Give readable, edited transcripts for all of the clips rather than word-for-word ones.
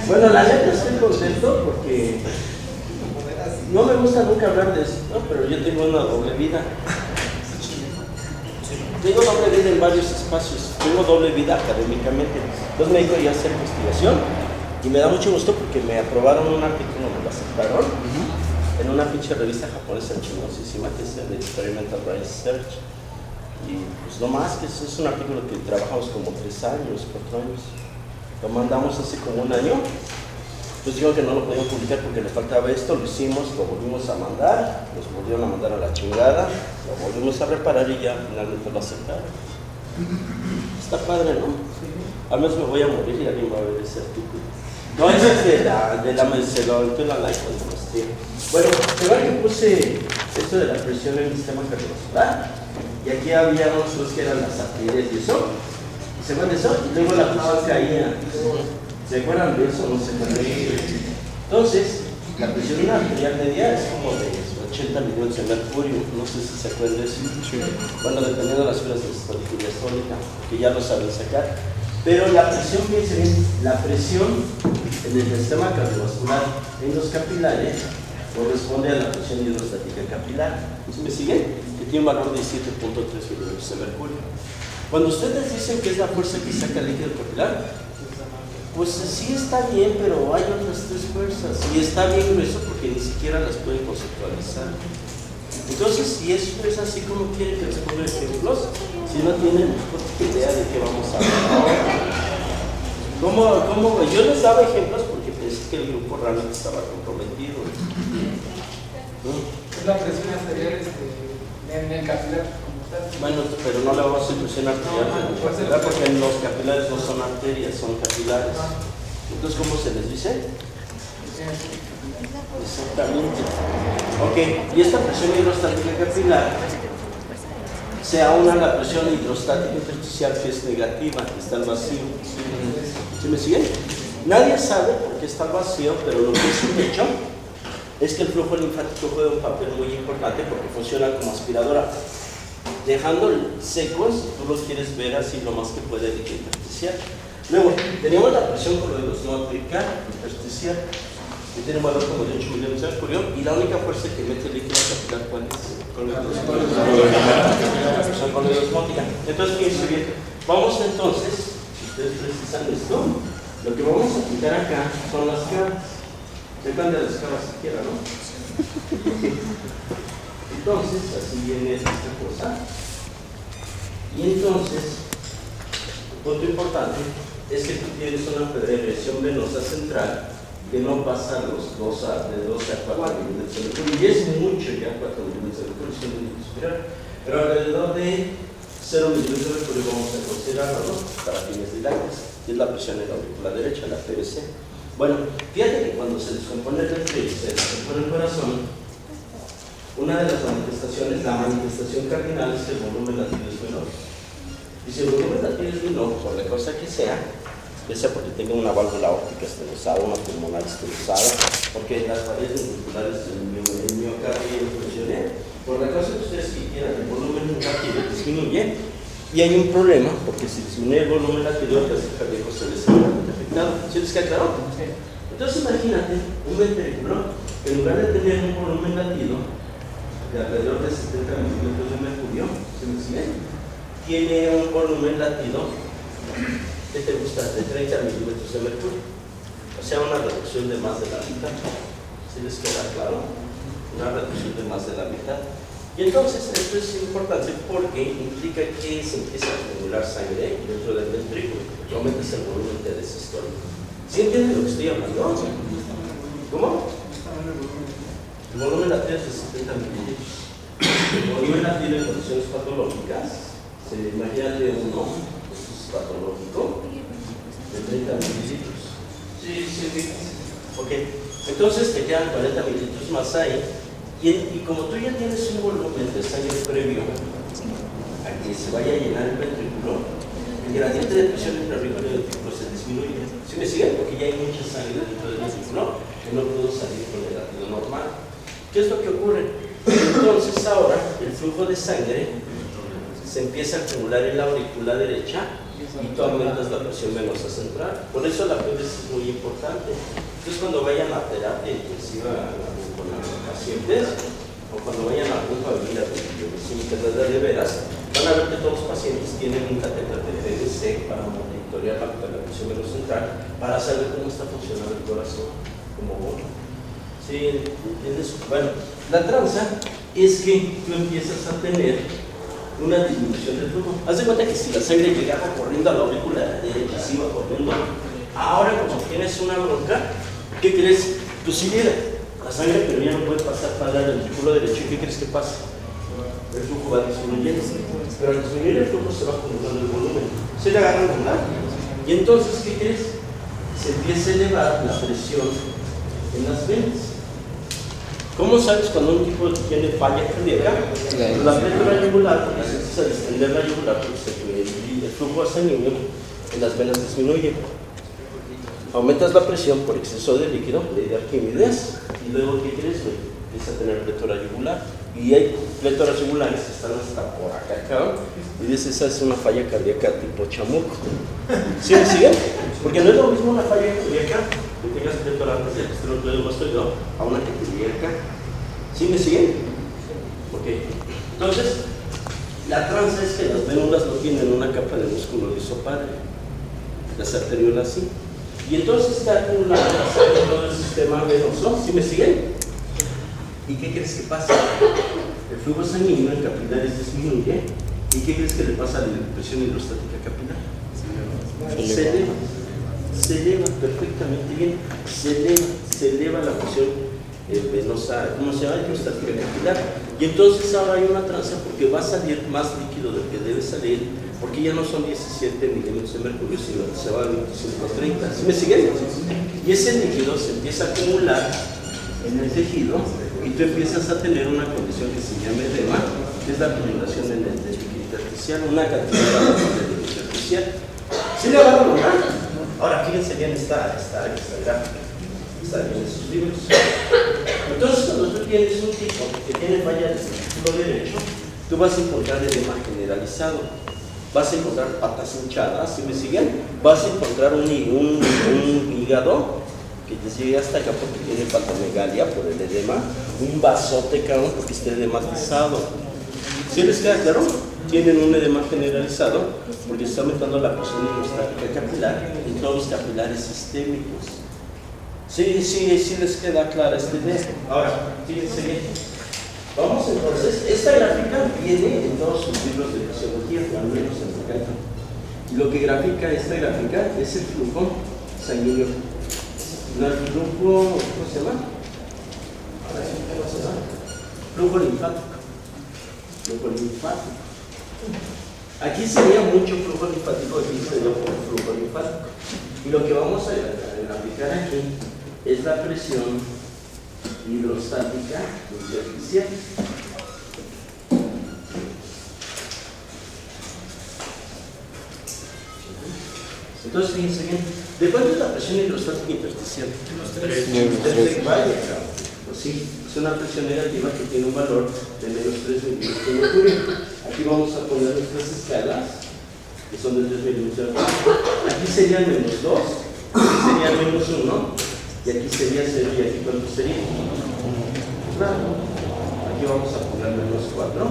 Bueno, la neta estoy contento porque no me gusta nunca hablar de esto, ¿no? Pero yo tengo una doble vida. Tengo doble vida en varios espacios. Tengo doble vida académicamente. Entonces me dedico ya a hacer investigación y me da mucho gusto porque me aprobaron un artículo, me lo aceptaron en una pinche revista japonesa chingosísima que es el Experimental Brain Research. Y pues no más que es un artículo que trabajamos como 3 años, 4 años. Lo mandamos hace como un año. Pues digo que no lo podían publicar porque le faltaba esto, lo hicimos, lo volvimos a mandar, nos volvieron a mandar a la chingada, lo volvimos a reparar y ya finalmente lo aceptaron. Está padre, ¿no? Al menos me voy a morir y alguien va a ver ese artículo. No, ese es de la se lo aventé la like cuando lo esté. Bueno, primero que puse esto de la presión en el sistema cardiovascular, y aquí había unos dos que eran las arterias y eso, y se de eso, y luego la presión caía. ¿Se acuerdan de eso? No se acuerdan. Entonces, la presión arterial media es como de 80 millones de mercurio, no sé si se acuerdan de eso. Bueno, dependiendo de las fibras de diastólica, que ya lo saben sacar. Pero la presión, fíjense bien, la presión en el sistema cardiovascular en los capilares corresponde a la presión hidrostática capilar. ¿Me siguen? Que tiene un valor de 7.3 milímetros de mercurio. Cuando ustedes dicen que es la fuerza que saca el líquido capilar, pues sí está bien, pero hay otras 3 fuerzas. Y está bien grueso porque ni siquiera las pueden conceptualizar. Entonces, si eso es así, como quieren que les ponga ejemplos, si no tienen idea de qué vamos a hablar. ¿Cómo? Yo les daba ejemplos porque pensé que el grupo realmente estaba comprometido. Es la presión arterial en el capilar. Bueno, pero no le vamos a hacer presión arterial porque los capilares no son arterias, son capilares. Entonces, ¿cómo se les dice? Exactamente. Ok, y esta presión hidrostática capilar se aúna a la presión hidrostática intersticial, que es negativa, que está al vacío. ¿Sí me siguen? Nadie sabe por qué está al vacío, pero lo que es un hecho es que el flujo linfático juega un papel muy importante porque funciona como aspiradora. Dejando secos, tú los quieres ver así lo más que puede de intersticial. Luego, teníamos la presión coloidosmótica intersticial, que tiene un valor como de 8 millones de mercurio, y la única fuerza que mete el líquido capilar, ¿cuál es? La presión coloidosmótica. Entonces, fíjense bien, vamos entonces, si ustedes precisan esto, lo que vamos a aplicar acá son las cabras. Se acuerdan de las cabras siquiera, ¿no? Entonces, así viene esta cosa. Y entonces, un punto importante es que tú tienes una regresión venosa central que no pasa de 12 a 4 milímetros de mercurio. Y es mucho ya 4 milímetros de mercurio, es un límite superior. Pero alrededor de 0 milímetros de mercurio vamos a considerarlo para fines didácticos. Es la presión en la aurícula derecha, la PVC. Bueno, fíjate que cuando se descompone el ventriculo y se descompone el corazón, una de las manifestaciones, la manifestación cardinal es que el volumen latido es menor. Y si el volumen latido es menor, por la cosa que sea, ya sea porque tenga una válvula óptica estenosada, una pulmonar estenosada, porque las paredes ventriculares del miocardio funcionen, por la cosa que ustedes quieran, el volumen latido disminuye, y hay un problema, porque si disminuye el volumen latido, el gasto cardíaco se les ve afectado. ¿Sí les queda claro? Entonces imagínate un ventrículo que en lugar de tener un volumen latido de alrededor de 70 milímetros de mercurio, ¿se me sigue? Tiene un volumen latido, ¿qué te gusta? De 30 milímetros de mercurio. O sea, una reducción de más de la mitad. ¿Sí les queda claro? Una reducción de más de la mitad. Y entonces, esto es importante porque implica que se empieza a acumular sangre dentro del ventrículo, que aumentas el volumen desistólico. ¿Sí entienden lo que estoy hablando? ¿Cómo? El volumen latido es de 70 mililitros. El volumen latido en condiciones patológicas, se imagina de uno, esto es patológico, de 30 mililitros. Sí. Ok, entonces te quedan 40 mililitros más ahí. Y como tú ya tienes un volumen de sangre previo a que se vaya a llenar el ventrículo, el gradiente de presión entre arriba y el ventrículo se disminuye. ¿Sí me siguen? Porque ya hay mucha sangre dentro del ventrículo que no puedo salir con el latido normal. ¿Qué es lo que ocurre? Entonces ahora el flujo de sangre se empieza a acumular en la aurícula derecha y tú aumentas la presión venosa central. Por eso la PVC es muy importante. Entonces, cuando vayan a terapia intensiva con los pacientes, o cuando vayan a algún familia de biomecánica de veras, van a ver que todos los pacientes tienen un catéter de PVC para monitorear la presión venosa central, para saber cómo está funcionando el corazón, como bono. ¿Sí? ¿Entiendes? Bueno, la tranza es que tú empiezas a tener una disminución del flujo. Haz de cuenta que si la sangre llegaba corriendo a la aurícula derecha, se iba corriendo. Ahora, como tienes una bronca, ¿qué crees? Pues si viera la sangre, pero ya no puede pasar para el ventrículo derecho. ¿Y qué crees que pasa? El flujo va disminuyendo. Pero al disminuir el flujo se va acumulando el volumen. Se le agarra un lugar. Y entonces, ¿qué crees? Se empieza a elevar la presión en las venas. ¿Cómo sabes cuando un tipo tiene falla cardíaca? La plétora yugular, porque se empieza a distender la yugular, porque el flujo sanguíneo en las venas disminuye. Aumentas la presión por exceso de líquido, ley de Arquímedes, y luego, ¿qué crees? Empieza a tener plétora yugular. Y hay plétoras yugulares que están hasta por acá, y dices, esa es una falla cardíaca tipo chamuco. ¿Sí me siguen? Porque no es lo mismo una falla cardíaca que tengas plétora antes del esternocleidomastoideo a una que te llegue acá. ¿Sí me siguen? Ok. Entonces, la tranza es que las vénulas no tienen una capa de músculo liso padre. Las arteriolas sí. Y entonces está acumulando la sangre en todo el sistema venoso. ¿Sí me siguen? ¿Y qué crees que pasa? El flujo sanguíneo en capilares disminuye. ¿Y qué crees que le pasa a la presión hidrostática capilar? Se eleva perfectamente bien. Se eleva la presión venosa, ¿cómo se llama? Hidrostática capilar. Y entonces ahora hay una tranza porque va a salir más líquido del que debe salir, porque ya no son 17 milímetros de mercurio, sino que se va a 25 a 30. ¿Sí me siguen? Y ese líquido se empieza a acumular en el tejido y tú empiezas a tener una condición que se llama edema, que es la acumulación en el líquido intersticial, una cantidad de líquido intersticial. ¿Sí le agarran, verdad? Ahora, fíjense bien esta gráfica. Está bien en sus libros. Entonces, cuando tú tienes un tipo que tiene falla del ventrículo derecho, tú vas a encontrar edema generalizado. Vas a encontrar patas hinchadas, ¿sí me siguen? Vas a encontrar un hígado que te llegue hasta acá porque tiene patomegalia por el edema, un vasote, cabrón, porque está edematizado. ¿Sí les queda claro? Tienen un edema generalizado porque se está aumentando la presión hidrostática capilar en todos los capilares sistémicos. Sí les queda clara esta idea. Ahora, fíjense bien. Vamos entonces, esta gráfica viene en todos sus libros de fisiología, al menos en el caso. Y lo que grafica esta gráfica es el flujo sanguíneo. No, el flujo, ¿cómo se llama? Flujo linfático. Flujo linfático. Aquí sería mucho flujo linfático, aquí sería poco flujo linfático. Y lo que vamos a graficar aquí es la presión hidrostática intersticial. Entonces, fíjense bien, ¿de cuánto es la presión hidrostática intersticial? Vaya, pues sí, es una presión negativa que tiene un valor de menos 3 milímetros de mercurio. Aquí vamos a poner nuestras escalas, que son de 3 milímetros de mercurio. Aquí serían menos 2, aquí serían menos 1, y aquí sería 0, y aquí ¿cuánto sería? Claro, aquí vamos a poner menos 4,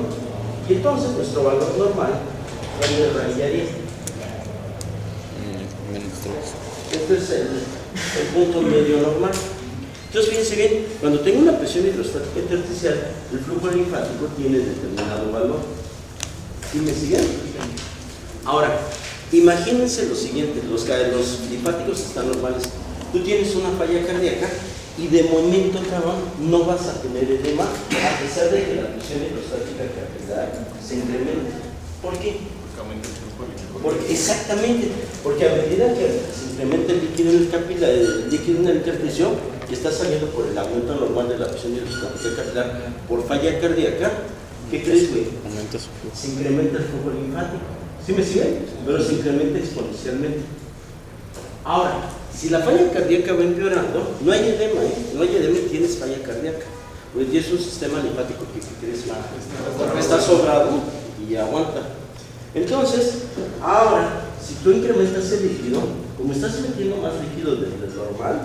y entonces nuestro valor normal, ¿dónde rayaría? Menos 3. Este es el punto medio normal. Entonces, fíjense bien, cuando tengo una presión hidrostática intersticial, el flujo linfático tiene determinado valor. ¿Sí me siguen? Ahora, imagínense lo siguiente, los linfáticos están normales. Tú tienes una falla cardíaca y de momento, cabrón, no vas a tener edema, a pesar de que la presión hidrostática capilar se incremente. ¿Por qué? Exactamente, porque a medida que se incrementa el líquido en el capilar, el líquido en el intersticio, que está saliendo por el aumento normal de la presión hidrostática capilar por falla cardíaca, ¿qué crees, güey? Se incrementa el flujo linfático. ¿Sí me siguen? Pero se incrementa exponencialmente. Ahora, si la falla cardíaca va empeorando, no hay edema, no hay edema y tienes falla cardíaca. Pues tienes un sistema linfático que crees está sobrado y aguanta. Entonces, ahora, si tú incrementas el líquido, como estás metiendo más líquido del normal,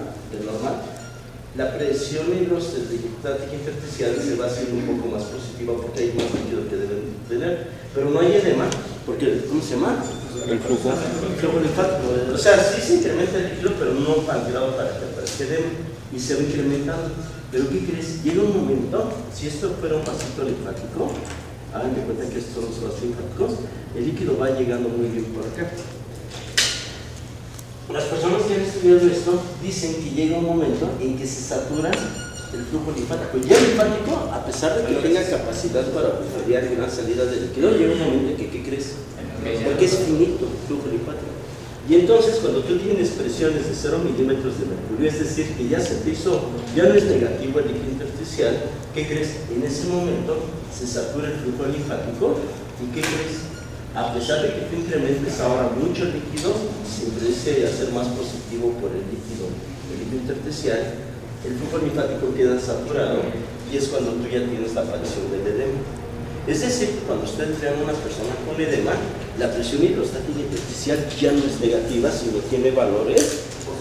la presión hidrostática intersticial se va haciendo un poco más positiva porque hay más líquido que deben tener. Pero no hay edema, porque, ¿cómo se llama? El flujo linfático. O sea, sí se incrementa el líquido, pero no al grado para que aparezca edema, y se va incrementando. Pero ¿qué crees? Llega un momento, si esto fuera un vasito linfático, hagan de cuenta que estos son los vasos linfáticos, el líquido va llegando muy bien por acá. Las personas que han estudiado esto dicen que llega un momento en que se satura el flujo linfático. Ya el linfático, a pesar de que tenga capacidad para bombardear gran salida de líquido, llega un momento en que, ¿qué crees? Porque es finito el flujo linfático. Y entonces, cuando tú tienes presiones de 0 milímetros de mercurio, es decir, que ya se te hizo, ya no es negativo el líquido intersticial, ¿qué crees? En ese momento se satura el flujo linfático, ¿y qué crees? A pesar de que tú incrementes ahora mucho líquido, se empiece a ser más positivo por el líquido intersticial, el flujo linfático queda saturado y es cuando tú ya tienes la aparición del edema. Es decir, que cuando usted trae a una persona con edema, la presión hidrostática intersticial ya no es negativa, sino tiene valores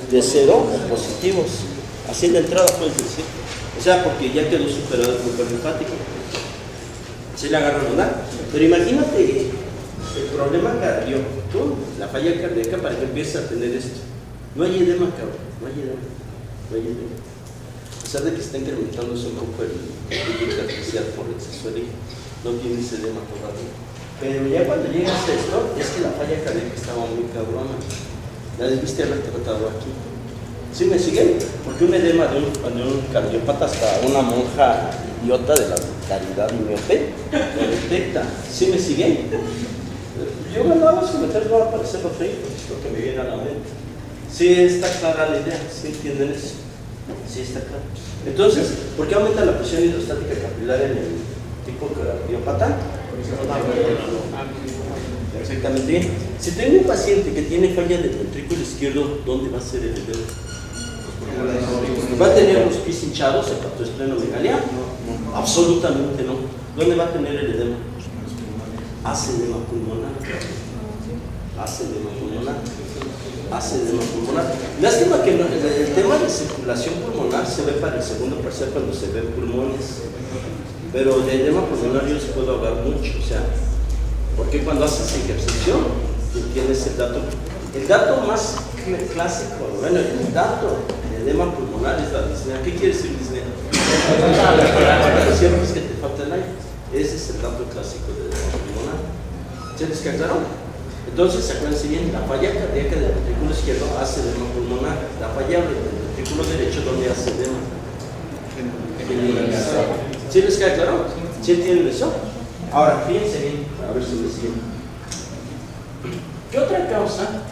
de 0 o positivos. Así en la entrada puedes decir. O sea, porque ya quedó superado el flujo linfático. Se le agarra, ¿verdad? Pero imagínate el problema cardíaco, la falla cardíaca, para que empieces a tener esto. No hay edema, cabrón, no hay edema. A pesar de que está incrementándose un poco el líquido artificial por exceso de líquido, no tienes edema todavía. Pero ya cuando llegas a esto, es que la falla cardíaca estaba muy cabrona. La debiste haber tratado aquí. ¿Sí me siguen? Porque un edema de un cardiópata, hasta una monja idiota de la caridad miope lo detecta. ¿Sí me siguen? Yo mandaba a comentarios, no va a aparecer lo feo, es lo que me viene a la mente. Sí está clara la idea, ¿sí entienden eso? Sí está claro. Entonces, ¿por qué aumenta la presión hidrostática capilar en el tipo cardiópata? Perfectamente bien. Si tengo un paciente que tiene falla del ventrículo izquierdo, ¿dónde va a ser el edema? ¿Va a tener los pies hinchados, hepatoesplenomegalia? No, absolutamente no. ¿Dónde va a tener el edema? Hace edema pulmonar. Lástima que el tema de circulación pulmonar se ve para el segundo parcial cuando se ven pulmones, pero de edema pulmonar yo les puedo hablar mucho, o sea, porque cuando haces ejercicio tienes el dato más clásico, bueno, el dato de edema pulmonar es la disnea. ¿Qué quiere decir disnea? Es que te falta el aire. Ese es el dato clásico de edema pulmonar. ¿Se les quedaron? Entonces, acuérdense bien, la falla cardíaca del ventrículo izquierdo hace edema pulmonar. La falla del ventrículo derecho, ¿dónde hace edema? ¿Sí les queda claro? ¿Sí entienden eso? Ahora, fíjense bien, a ver si me siguen. ¿Qué otra causa?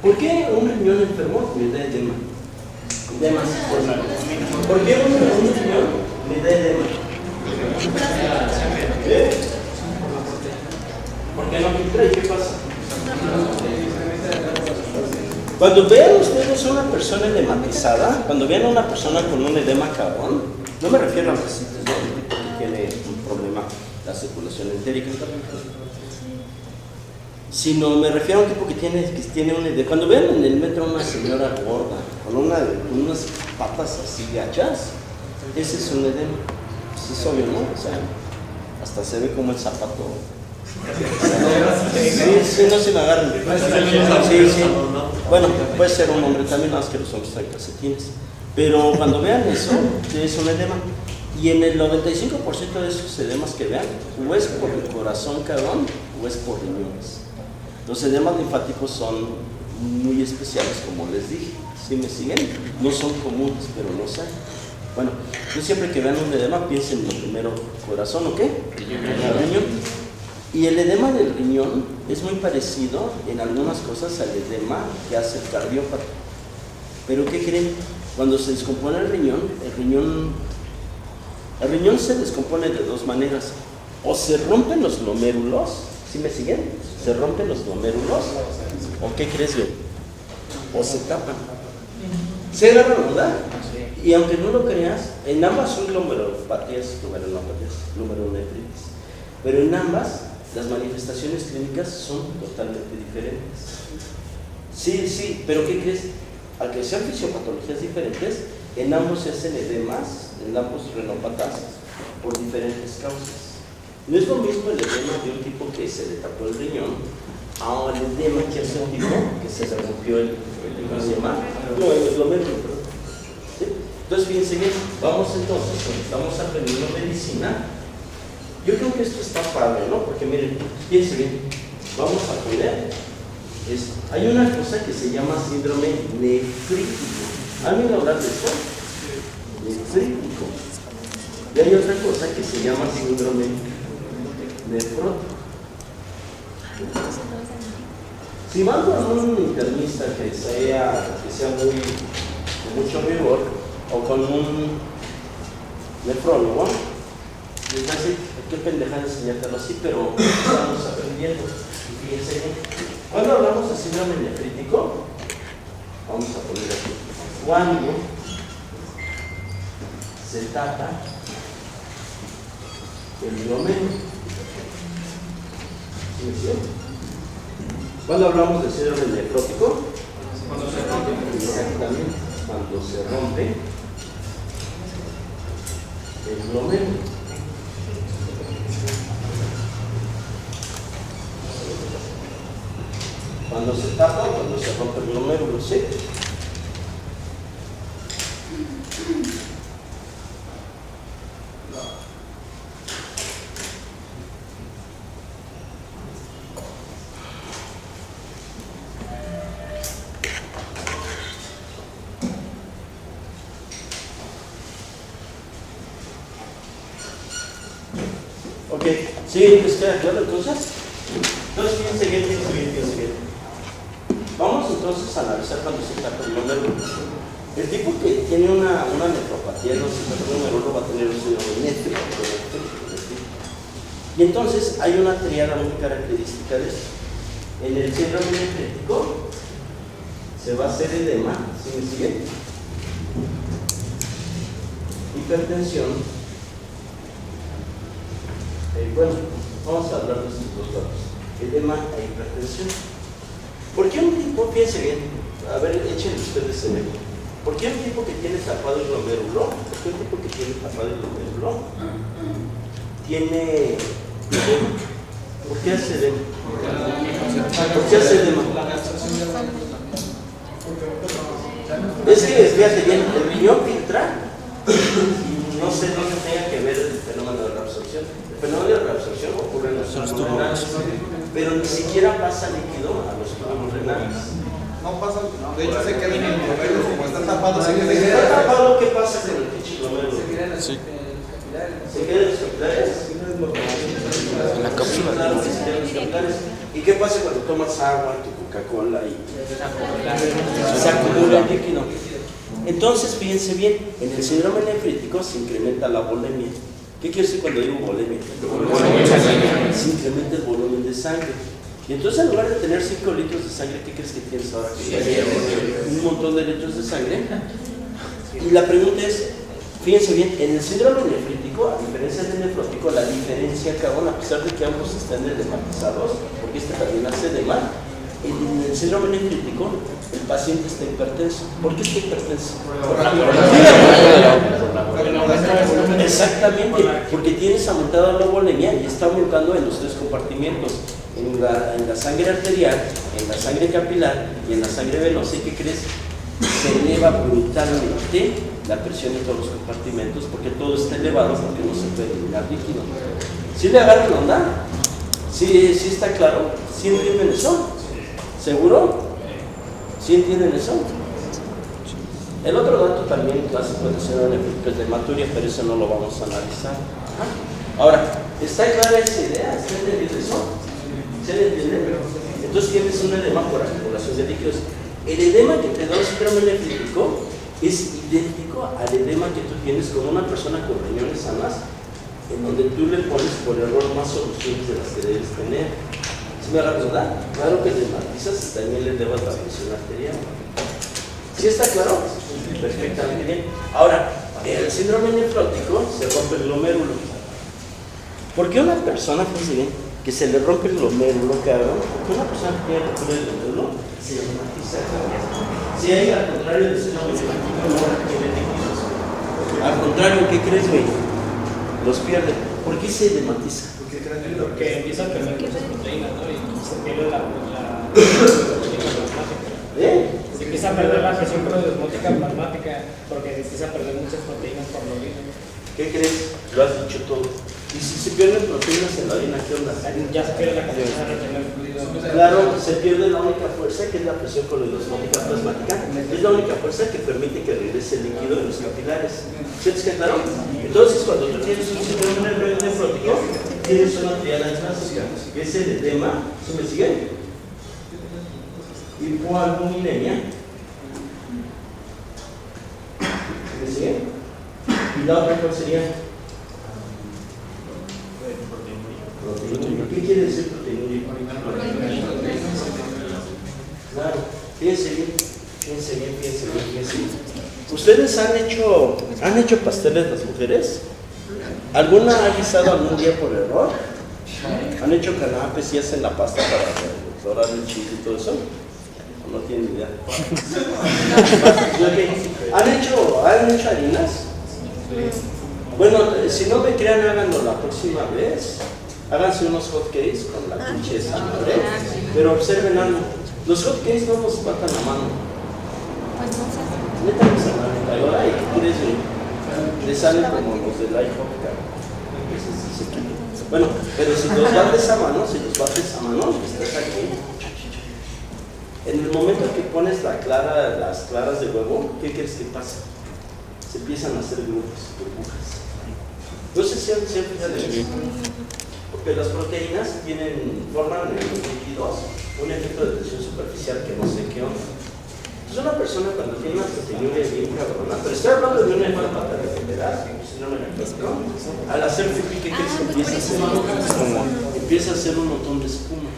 ¿Por qué un riñón enfermo me da edema? ¿Por qué un riñón me da edema? ¿Por qué no filtra? ¿Y qué pasa? Cuando vean ustedes a una persona edematizada, cuando vean a una persona con un edema cabrón, no me refiero a la fascitis, ¿no? Que tiene un problema la circulación entérica, sino me refiero a un tipo que tiene un edema. Cuando vean en el metro a una señora gorda, con unas patas así gachas, ese es un edema. Sí, es obvio, ¿no? O sea, hasta se ve como el zapato. Sí, no se me agarran. Sí. Bueno, puede ser un hombre también, más que los hombres traen calcetines. Pero cuando vean eso, es un edema. Y en el 95% de esos edemas que vean, o es por el corazón, cabrón, o es por riñones. Los edemas linfáticos son muy especiales, como les dije. ¿Sí me siguen? No son comunes, pero no sé. Bueno, yo siempre que vean un edema, piensen en lo primero, corazón, ¿o qué? Riñón. Y el edema del riñón es muy parecido en algunas cosas al edema que hace el cardiópata. Pero ¿qué creen? Cuando se descompone el riñón se descompone de dos maneras. O se rompen los glomérulos, ¿sí me siguen? Se rompen los glomérulos, ¿o qué crees, güey? O se tapan. ¿Se agarran, verdad? Y aunque no lo creas, en ambas son glomerulonefritis. Pero en ambas, las manifestaciones clínicas son totalmente diferentes. Sí, pero ¿qué crees? Al que sean fisiopatologías diferentes, en ambos se hacen edemas, en ambos renópatas, por diferentes causas. No es lo mismo el edema de un tipo que se le tapó el riñón a el edema que hace un tipo que se le rompió ¿cómo se llama? No, el glomérulo, perdón. ¿Sí? Entonces, fíjense bien, vamos entonces, cuando estamos aprendiendo medicina, yo creo que esto está padre, ¿no? Porque miren, fíjense bien, vamos a poner, hay una cosa que se llama síndrome nefrítico. ¿Alguien habla de esto? Nefrítico. Y hay otra cosa que se llama síndrome nefrótico. Si van con un internista que sea muy, con mucho rigor, o con un nefrólogo, les va a decir, qué pendejada enseñártelo así, pero estamos aprendiendo. Y fíjense bien, cuando hablamos de síndrome nefrítico, vamos a poner aquí, cuando se tapa el glomérulo. ¿Sí me entienden? ¿Cuándo hablamos de síndrome nefrótico? Cuando se rompe. Exactamente, cuando se rompe el glomérulo. Cuando se tapa o cuando se rompe el glomérulo, ¿sí? Ok, ¿sí? ¿Les queda claro entonces? Entonces, fíjense bien. Vamos entonces a analizar cuando se tapa el glomérulo. El tipo que tiene una nefropatía, no se tapa el glomérulo, va a tener un síndrome nefrítico. Y entonces hay una triada muy característica de esto. En el síndrome nefrítico se va a hacer edema, ¿sí me siguen? Hipertensión. Bueno, vamos a hablar de estos dos datos, edema e hipertensión. ¿Por qué un tipo, fíjense bien, a ver, echen ustedes el ejemplo, ¿por qué un tipo que tiene tapado el glomérulo, tiene edema? ¿Por qué hace edema? ¿Por qué hace edema? Es que, fíjate bien, el riñón filtra y no sé dónde tenga que ver el fenómeno de reabsorción. El fenómeno de reabsorción ocurre en los tubos renales, pero ni siquiera pasa líquido a los tubos renales. No pasa, de hecho se queda en el glomérulo, como está tapado, Si está tapado, ¿qué pasa con el pinche glomérulo? Se queda en los ¿Se queda en los capilares? En la cápsula. Claro, se queda en los capilares. ¿Y qué pasa cuando tomas agua, tu Coca-Cola y se acumula el líquido? Entonces, fíjense bien, en el síndrome nefrítico se incrementa la volemia. ¿Qué quiere decir cuando digo volemia? Se incrementa el volumen de sangre. Y entonces, en lugar de tener 5 litros de sangre, ¿qué crees que tienes ahora? Un montón de litros de sangre. Y la pregunta es, fíjense bien, en el síndrome nefrítico, a diferencia del nefrótico, la diferencia, cabrón, a pesar de que ambos están edematizados, porque este también hace edema, en el síndrome nefrítico, el paciente está hipertenso. ¿Por qué está hipertenso? Por la volemia. Exactamente, porque tienes aumentada la volemia y está aumentando en los 3 compartimientos, en la sangre arterial, en la sangre capilar y en la sangre venosa. ¿Y qué crees? Se eleva brutalmente la presión en todos los compartimentos porque todo está elevado porque no se puede eliminar líquido. ¿Sí le agarran onda? ¿Sí está claro? ¿Sí entienden eso? ¿Seguro? ¿Sí entienden eso? El otro dato también clásico de síndrome nefrítico es de hematuria, pero eso no lo vamos a analizar. Ahora, ¿está clara esa idea? ¿Se entiende eso? ¿Se entiende? Entonces tienes un edema por acumulación de líquidos. El edema que te da un síndrome nefrítico es idéntico al edema que tú tienes con una persona con riñones sanas, en donde tú le pones por error más soluciones de las que debes tener. ¿Sí me agarras, verdad? Claro que le matizas y también le elevas la presión arterial. ¿Sí está claro? Perfectamente bien. Ahora, el síndrome nefrótico se rompe el glomérulo. ¿Por qué una persona, fíjense bien, que se le rompe el glomérulo, cabrón, porque una persona que tiene ruptura del glomérulo se desmatiza, cabrón. Si hay al contrario de sistema linfático, no requiere líquidos. Al contrario, ¿qué crees, güey? Los pierde. ¿Por qué se desmatiza? Porque empieza a perder muchas proteínas, ¿no? Y se pierde la plasmática. Se empieza a perder la presión plasmática porque empieza a perder muchas proteínas por la orina. ¿Qué crees? Lo has dicho todo. ¿Y si se pierden proteínas en la orina, qué onda? Ya se pierde la capacidad de retener fluidos. Claro, se pierde la única fuerza que es la presión coleidosmótica plasmática. Es la única fuerza que permite que regrese el líquido de los capilares. ¿Sientes que claro? Entonces, cuando tú tienes un síndrome nefrótico, tienes una triada clásica, que es el edema, ¿sí me siguen? Hipoalbuminemia. ¿Me siguen? ¿Y la otra cuál sería? Proteinuria. ¿Qué quiere decir proteinuria? Claro, fíjense bien. ¿Ustedes han hecho pasteles las mujeres? ¿Alguna ha guisado algún día por error? ¿Han hecho canapés y hacen la pasta para dorar el chile y todo eso? No tienen idea. ¿Han hecho harinas? Bueno, si no me crean, háganlo la próxima vez. Háganse unos hot cakes con la pinche sangre, pero observen algo. Los hot cakes no nos matan a mano. Neta no se matan. Ahora, ¿y qué quieres? Le salen como los del IHOP, bueno, pero si los bates a mano, estás aquí. En el momento que pones las claras de huevo, ¿qué crees que pasa? Se empiezan a hacer grupos, burbujas. Entonces, siempre porque las proteínas forman en los líquidos un efecto de tensión superficial que no sé qué onda. Entonces, una persona cuando tiene una proteinuria bien cabrona, pero estoy hablando de una enfermedad recuperada, al hacer pipí, ¿qué crees que empieza a hacer? Empieza a hacer un montón de espuma,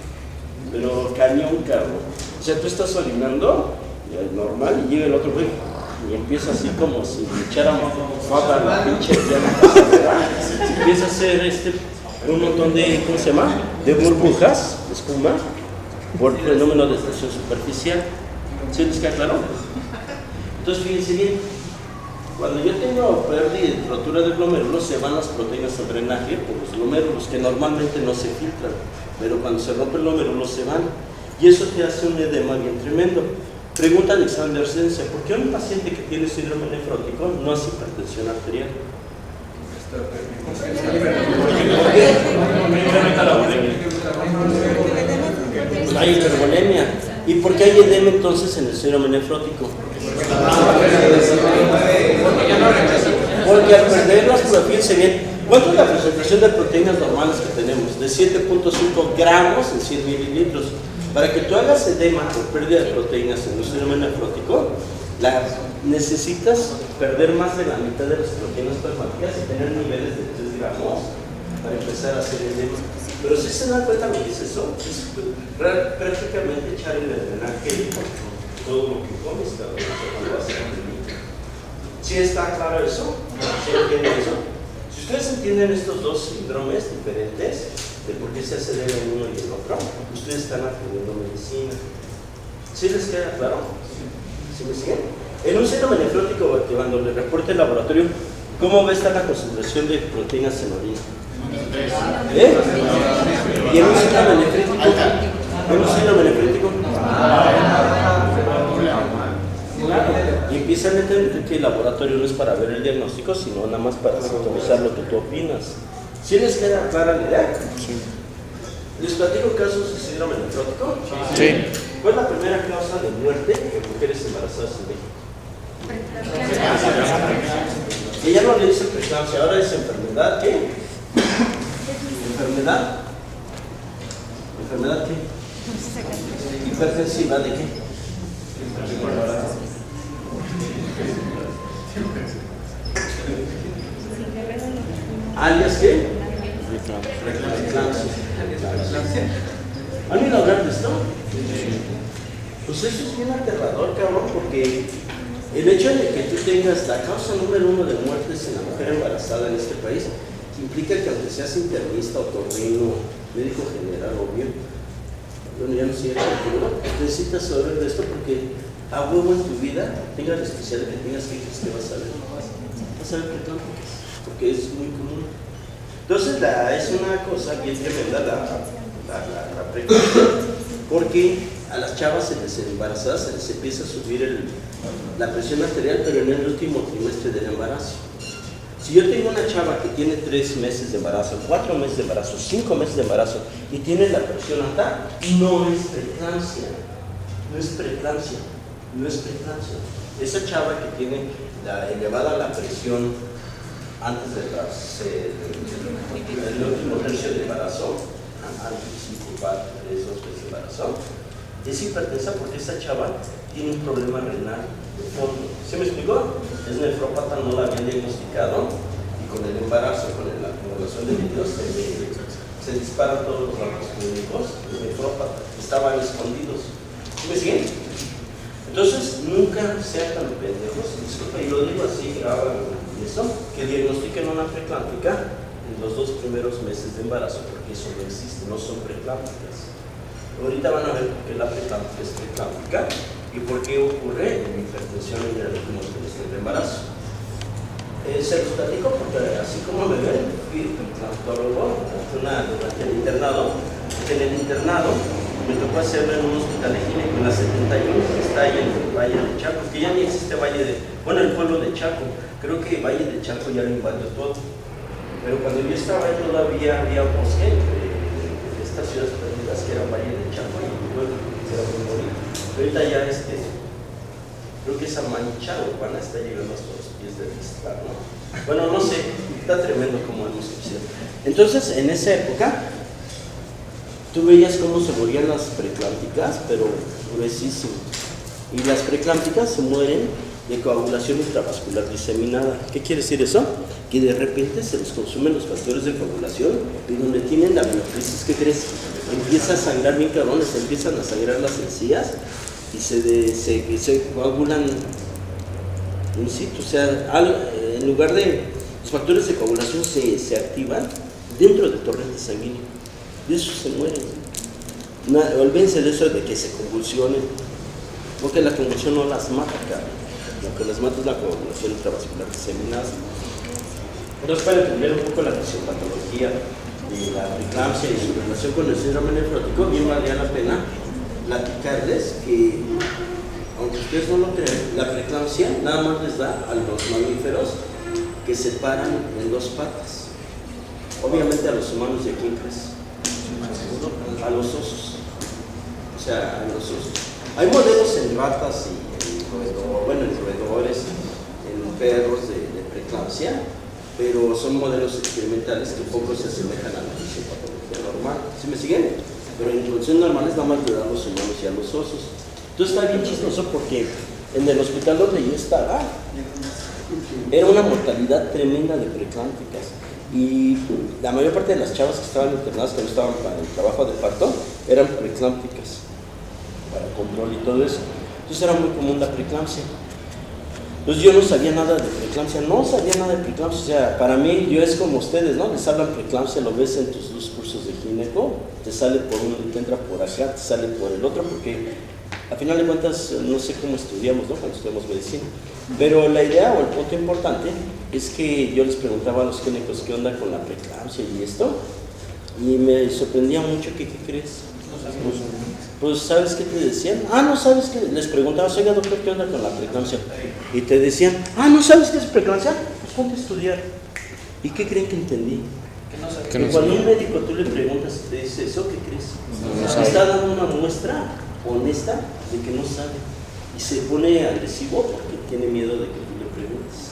pero cañón, cabrón. O sea, tú estás orinando, normal, y llega el otro güey y empieza así como si le echáramos a la pinche piana. Empieza a hacer un montón de, ¿cómo se llama? De burbujas, de espuma, por fenómeno de tensión superficial. ¿Sí les queda claro? Entonces, fíjense bien, cuando yo tengo pérdida y rotura del glomérulo, se van las proteínas al drenaje por los glomérulos, que normalmente no se filtran, pero cuando se rompe el glomérulo se van, y eso te hace un edema bien tremendo. Pregunta Alexander Sense, ¿por qué un paciente que tiene síndrome nefrótico no hace hipertensión arterial? ¿Por qué? Hay hipervolemia. ¿Y por qué hay edema entonces en el síndrome nefrótico? Porque al perder las proteínas, bien, ¿cuánto es la presentación de proteínas normales que tenemos? De 7.5 gramos en 100 mililitros. Para que tú hagas edema por pérdida de proteínas en un síndrome nefrótico, necesitas perder más de la mitad de las proteínas plasmáticas y tener niveles de 3 gramos para empezar a hacer edema. Pero si se dan cuenta, me dice eso, es prácticamente echar en el drenaje todo lo que comes, cabrón, cuando vas a hacer. ¿Sí está claro eso? ¿Sí entienden eso? Si ustedes entienden estos dos síndromes diferentes, de por qué se hace edema en uno y en otro, ustedes están aprendiendo medicina. ¿Sí les queda claro? ¿Sí me siguen? En un síndrome nefrótico, cuando le reporte el laboratorio, ¿cómo va a estar la concentración de proteínas en orina? ¿Y en un síndrome nefrítico? Y empiezan a entender que el laboratorio no es para ver el diagnóstico, sino nada más para sintonizar lo que tú opinas. ¿Sí les queda clara la idea? Sí. ¿Les platico casos de síndrome nefrótico? Sí. ¿Cuál es la primera causa de muerte en mujeres embarazadas en México? Que ya no le dicen preeclampsia, ahora es enfermedad, ¿qué? ¿Enfermedad? ¿Enfermedad qué? ¿Hipertensiva de qué? ¿Alias qué? ¿Han oído hablar de esto? Pues eso es bien aterrador, cabrón, porque el hecho de que tú tengas la causa número 1 de muertes en la mujer embarazada en este país implica que aunque seas internista, otorrino, médico general o bien, bueno, ya no sé, necesitas saber de esto porque a huevo en tu vida, tenga la especial que tengas que vas a ver. Vas a ver preclámpticas, porque es muy común. Entonces es una cosa bien tremenda la preclampsia, porque a las chavas embarazadas se les empieza a subir la presión arterial, pero en el último trimestre del embarazo. Si yo tengo una chava que tiene 3 meses de embarazo, 4 meses de embarazo, 5 meses de embarazo y tiene la presión alta, no es preeclampsia, no es preeclampsia, no es preeclampsia. Esa chava que tiene elevada la presión antes del último tercio de embarazo, antes de 4, 3, 2 meses de embarazo, es hipertensa porque esa chava tiene un problema renal de fondo. ¿Sí me explicó? Es nefrópata, no la habían diagnosticado y con el embarazo, con la acumulación de líquidos, se disparan todos los datos clínicos de nefrópata, estaban escondidos. ¿Sí me siguen? Entonces, nunca sean tan pendejos, disculpa, y lo digo así, graban eso, que diagnostiquen una preeclámptica en los 2 primeros meses de embarazo, porque eso no existe, no son preeclámpticas. Ahorita van a ver por qué la preeclámptica es preeclámptica y por qué ocurre en hipertensión en el último trimestre de embarazo. Se los platico porque así como me ven, fui preeclamptólogo durante el internado. En el internado me tocó hacerlo en un hospital de gineco en la 71, que está ahí en el Valle de Chaco, que ya ni existe el pueblo de Chaco. Creo que Valle de Chaco ya lo invadió todo. Pero cuando yo estaba ahí todavía había un bosque entre estas ciudades perdidas que era Valle de Chaco y el pueblo que era muy bonito. Ahorita ya creo que esa mancha urbana está llegando hasta los pies del estado, ¿no? Bueno, no sé, está tremendo como hemos crecido. Entonces, en esa época, tú veías cómo se morían las preeclámpticas, pero gruesísimo. Y las preeclámpticas se mueren de coagulación intravascular diseminada. ¿Qué quiere decir eso? Que de repente se les consumen los factores de coagulación y donde tienen la miofibrosis, ¿qué crees? Empieza a sangrar bien cabrones, se empiezan a sangrar las encías y se coagulan in situ. O sea, en lugar de los factores de coagulación se activan dentro del torrente sanguíneo. De eso se mueren. Olvídense de eso de que se convulsionen, porque la convulsión no las mata, cabrón. Lo que las mata es la coagulación intravascular diseminada. Entonces, para entender un poco la fisiopatología de la preeclampsia y su relación con el síndrome nefrótico, bien valdría la pena platicarles que, aunque ustedes no lo crean, la preeclampsia nada más les da a los mamíferos que se paran en 2 patas. Obviamente a los humanos, ¿y a quién crees? A los osos. O sea, a los osos. Hay modelos en ratas y en roedores, en perros de preeclampsia, pero son modelos experimentales que poco se asemejan a la fisiopatología normal. ¿Sí me siguen? Pero en condiciones normales nada más le dan a los humanos y a los osos. Entonces está bien chistoso porque en el hospital donde yo estaba era una mortalidad tremenda de preeclámpticas. Y la mayor parte de las chavas que estaban internadas, que no estaban para el trabajo de parto, eran preeclámpticas, para control y todo eso. Entonces era muy común la preeclampsia. Entonces yo no sabía nada de preeclampsia, o sea, para mí yo es como ustedes, ¿no? Les hablan preeclampsia, lo ves en tus 2 cursos de gineco, te sale por uno, te entra por acá, te sale por el otro, porque a final de cuentas no sé cómo estudiamos, ¿no? Cuando estudiamos medicina. Pero la idea o el punto importante es que yo les preguntaba a los clínicos qué onda con la preeclampsia y esto, y me sorprendía mucho que, ¿qué crees? Pues, ¿sabes qué te decían? No sabes qué, les preguntaba, oiga doctor, ¿qué onda con la preeclampsia? Y te decían, ¿no sabes qué es preeclampsia? Pues ponte a estudiar. ¿Y qué creen que entendí? Que cuando un médico tú le preguntas y te dice eso, ¿qué crees? No está dando una muestra honesta de que no sabe. Y se pone agresivo porque tiene miedo de que tú le preguntes.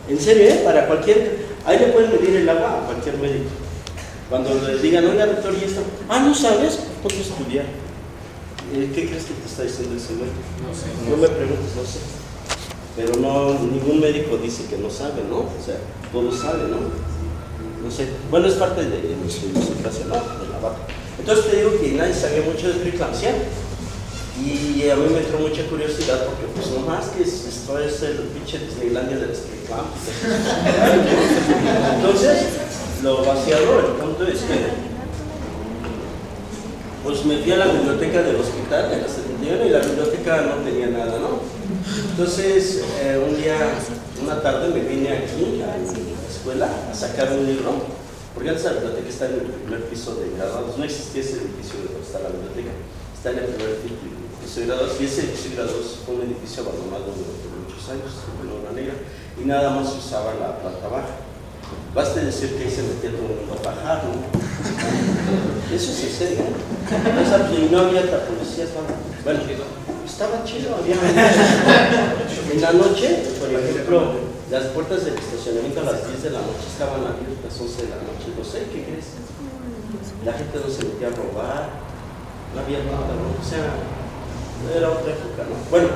En serio, para cualquier, ahí le pueden medir el agua a cualquier médico. Cuando le digan, oiga doctor, ¿y esto? ¿No sabes? Ponte a estudiar. ¿Qué crees que te está diciendo ese güey? No sé. No me preguntes, no sé. Pero no, ningún médico dice que no sabe, ¿no? O sea, todos saben, ¿no? No sé. Bueno, es parte de nuestra idiosincrasia, ¿no? De la vaca. Entonces te digo que nadie sabía mucho de preeclampsia. Y a mí me entró mucha curiosidad porque, pues, nomás que esto es el pinche Disneylandia de las preeclámpticas. Entonces, lo vaciado, el punto es que pues me fui a la biblioteca del hospital de la 71 y la biblioteca no tenía nada, ¿no? Entonces, un día, una tarde me vine aquí a la escuela a sacar un libro, porque antes la biblioteca está en el primer piso de graduados, no existía ese edificio donde está la biblioteca, está en el primer piso de graduados, y ese edificio de graduados fue un edificio abandonado durante muchos años, en Loma Negra, y nada más se usaba la planta baja. Basta decir que ahí se metía todo el mundo a bajar, ¿no? Eso es en serio, ¿eh? Y no había policías, ¿no? Bueno, estaba chido, había. En la noche, por ejemplo, las puertas del estacionamiento a las 10 de la noche estaban abiertas, 11 de la noche, no sé, ¿qué crees? La gente no se metía a robar, no había nada, ¿no? O sea, era otra época, ¿no? Bueno,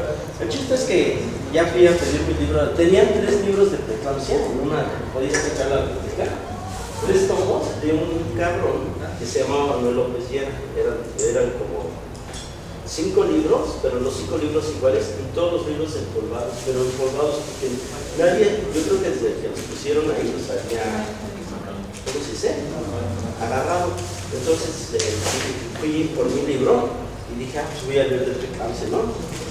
el chiste es que ya fui a pedir mi libro. Tenían 3 libros de preeclampsia, en una, podías sacar la biblioteca, 3 tomos de un cabrón que se llamaba Manuel López Llera. Eran como 5 libros, pero los 5 libros iguales, y todos los libros empolvados, pero empolvados porque nadie, yo creo que desde que los pusieron ahí los había, ¿cómo se dice? Agarrado. Entonces fui por mi libro y dije, pues voy a leer de preeclampsia, ¿no?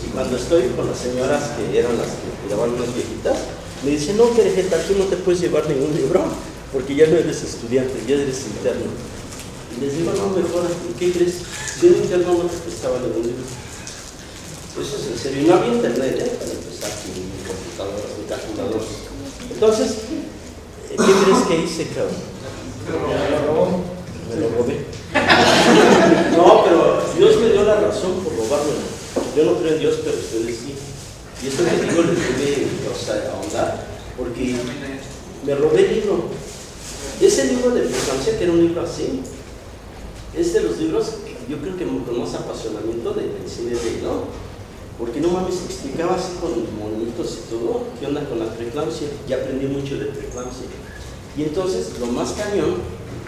Y cuando estoy con las señoras que eran las que cuidaban unas viejitas, me dicen, no, Querejeta, tú no te puedes llevar ningún libro porque ya no eres estudiante, ya eres interno. Y les digo, no, mejor, ¿qué crees? Si un interno no te prestaba ningún libro. Eso es en serio. No había internet, para empezar, ni computadoras, ni calculadoras. Entonces, ¿qué crees que hice, cabrón? Me lo robé. No, pero Dios me dio la razón por robármelo. Yo no creo en Dios, pero ustedes sí. Y esto que digo les debe, ahondar, porque me robé el libro. Ese libro de preeclampsia, que era un libro así, es de los libros, yo creo que con más apasionamiento del cine de ¿no? Porque no mames, explicaba así con monitos y todo, qué onda con la preeclampsia, y aprendí mucho de preeclampsia. Y entonces, lo más cañón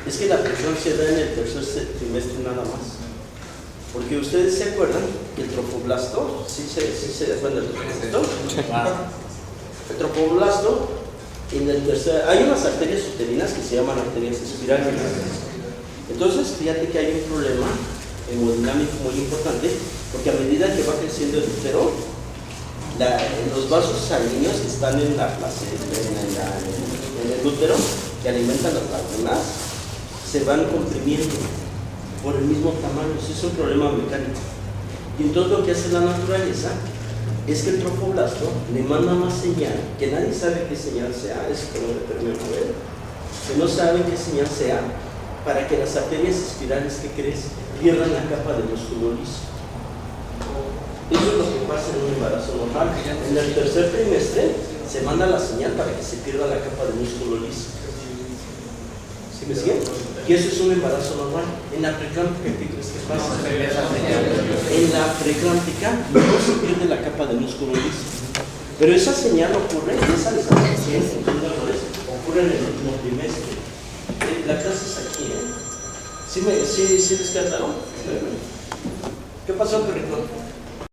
es que la preeclampsia da en el tercer trimestre nada más. Porque ustedes se acuerdan que el tropoblasto, ¿sí se acuerdan del tropoblasto? El tropoblasto, en el tercer, hay unas arterias uterinas que se llaman arterias espirales. Entonces, fíjate que hay un problema hemodinámico muy importante, porque a medida que va creciendo el útero, los vasos sanguíneos que están en la placenta, en el útero, que alimentan las lagunas, se van comprimiendo por el mismo tamaño. Ese es un problema mecánico. Y entonces lo que hace la naturaleza es que el tropoblasto le manda más señal, que nadie sabe qué señal sea, es como el premio Nobel, que no saben qué señal sea, para que las arterias espirales que crees pierdan la capa de músculo liso. Eso es lo que pasa en un embarazo normal. En el tercer trimestre se manda la señal para que se pierda la capa de músculo liso. ¿Sí me siguen? Y eso es un embarazo normal. En la preclámptica, ¿qué crees que pasa? En la preclámptica no se pierde la capa de músculo liso. Pero esa señal ocurre, esa desaparición ocurre en el último trimestre. La clase es aquí, ¿eh? ¿Sí les queda claro? ¿Qué pasó, perrito?